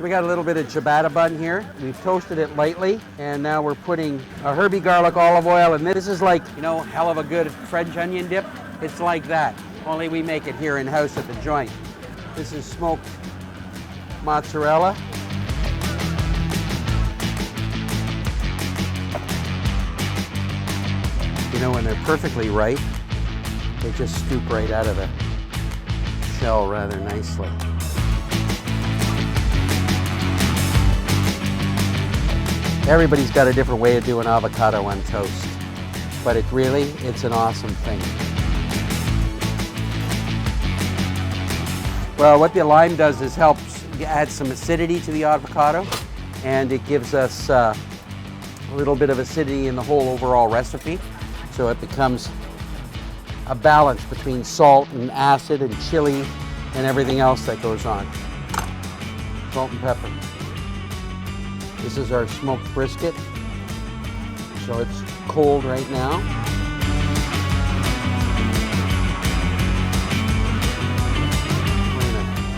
So we got a little bit of ciabatta bun here. We've toasted it lightly, and now we're putting a herby garlic olive oil, and this is like, you know, hell of a good French onion dip. It's like that, only we make it here in-house at the joint. This is smoked mozzarella. You know, when they're perfectly ripe, they just scoop right out of the shell rather nicely. Everybody's got a different way of doing avocado on toast, but it's an awesome thing. Well, what the lime does is helps add some acidity to the avocado, and it gives us a little bit of acidity in the whole overall recipe. So it becomes a balance between salt and acid and chili and everything else that goes on. Salt and pepper. This is our smoked brisket. So it's cold right now.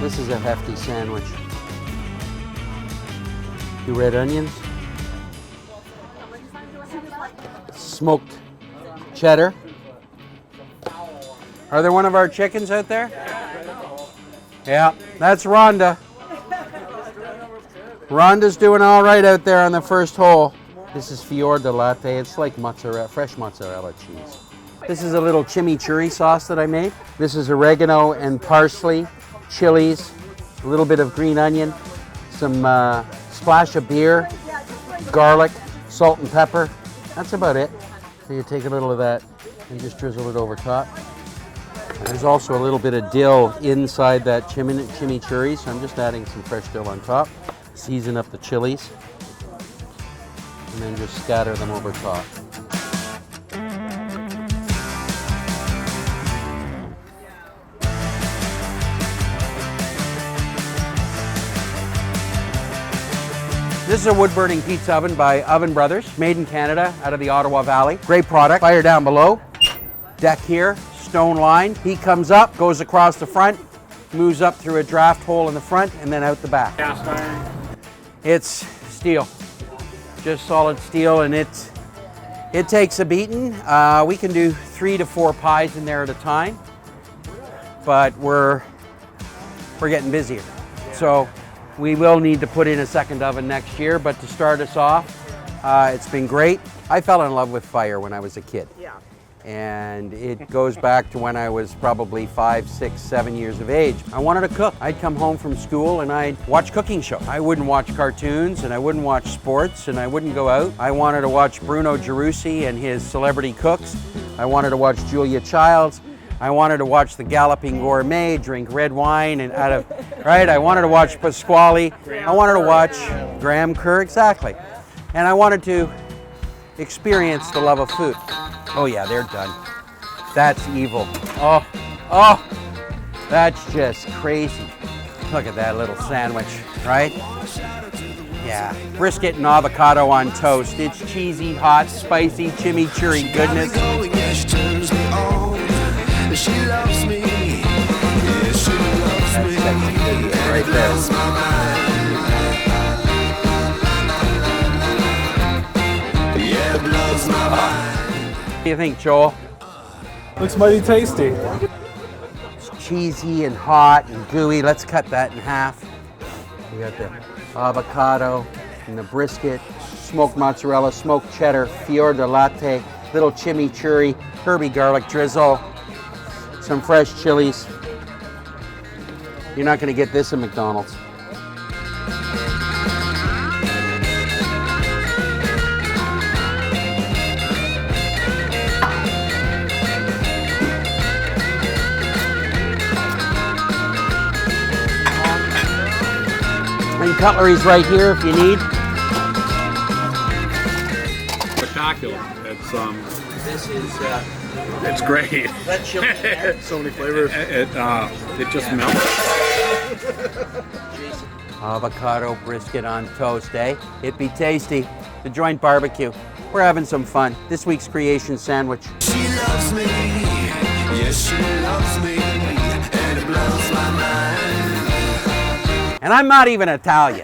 This is a hefty sandwich. 2 red onions. Smoked cheddar. Are there one of our chickens out there? Yeah, that's Rhonda. Rhonda's doing all right out there on the first hole. This is fior di latte. It's like mozzarella, fresh mozzarella cheese. This is a little chimichurri sauce that I made. This is oregano and parsley, chilies, a little bit of green onion, some splash of beer, garlic, salt and pepper. That's about it. So you take a little of that and just drizzle it over top. And there's also a little bit of dill inside that chimichurri, so I'm just adding some fresh dill on top. Season up the chilies, and then just scatter them over top. This is a wood-burning pizza oven by Oven Brothers, made in Canada, out of the Ottawa Valley. Great product. Fire down below. Deck here, stone line. Heat comes up, goes across the front, moves up through a draft hole in the front, and then out the back. Cast iron. It's steel, just solid steel, and it takes a beating. We can do 3 to 4 pies in there at a time, but we're getting busier. So we will need to put in a second oven next year, but to start us off, it's been great. I fell in love with fire when I was a kid. Yeah. And it goes back to when I was probably 5, 6, 7 years of age. I wanted to cook. I'd come home from school and I'd watch cooking shows. I wouldn't watch cartoons and I wouldn't watch sports and I wouldn't go out. I wanted to watch Bruno Gerussi and his celebrity cooks. I wanted to watch Julia Childs. I wanted to watch The Galloping Gourmet, drink red wine and right? I wanted to watch Pasquale. I wanted to watch Graham Kerr, exactly. And I wanted to experience the love of food. Oh yeah, they're done. That's evil. Oh, that's just crazy. Look at that little sandwich, right? Yeah, brisket and avocado on toast. It's cheesy, hot, spicy, chimichurri goodness. That's sexy right there. What do you think, Joel? Looks mighty tasty. It's cheesy and hot and gooey. Let's cut that in half. We got the avocado and the brisket, smoked mozzarella, smoked cheddar, fior di latte, little chimichurri, herby garlic drizzle, some fresh chilies. You're not going to get this at McDonald's. And cutlery's right here if you need. Spectacular. This is It's great. that chili in there. So many flavors. It just melts. Avocado brisket on toast, eh? It be tasty. The Joint Barbecue. We're having some fun. This week's creation sandwich. She loves me, yes she loves me, and it blows my mind. And I'm not even Italian.